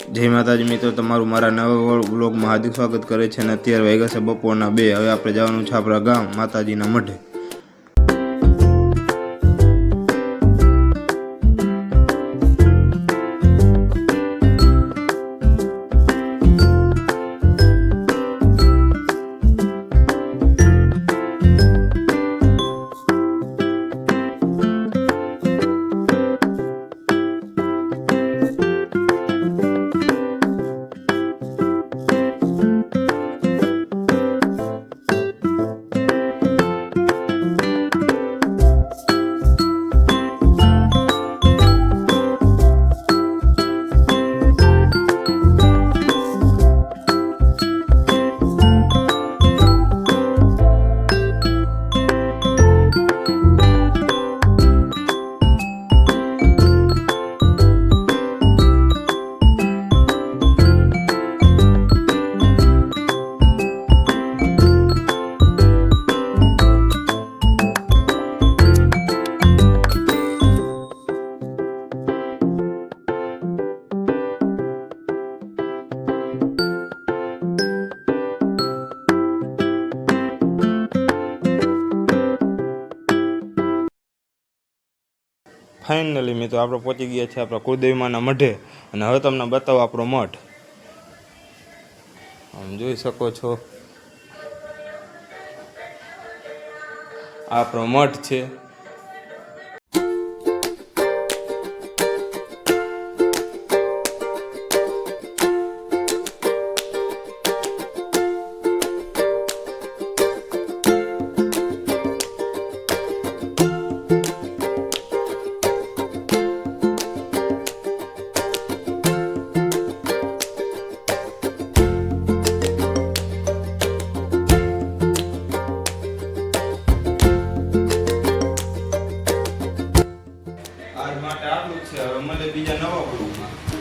જય માતાજી મિત્રો, તમારું મારા નવા વ્લોગમાં હાર્દિક સ્વાગત કરે છે. અને અત્યારે વાગ્યા છે બપોરના 2. હવે આપણે જવાનું છે આપણા ગામ માતાજીના મઢે. ફાઇનલી મિત્રો આપણે પહોંચી ગયા છે આપણા કુળદેવીમાના મઢે. અને હવે તમને બતાવો આપણો મઠ. આમ જોઈ શકો છો, આપણો મઠ છે. માટે આટલું છે. હવે મળે બીજા નવા બ્લોગમાં.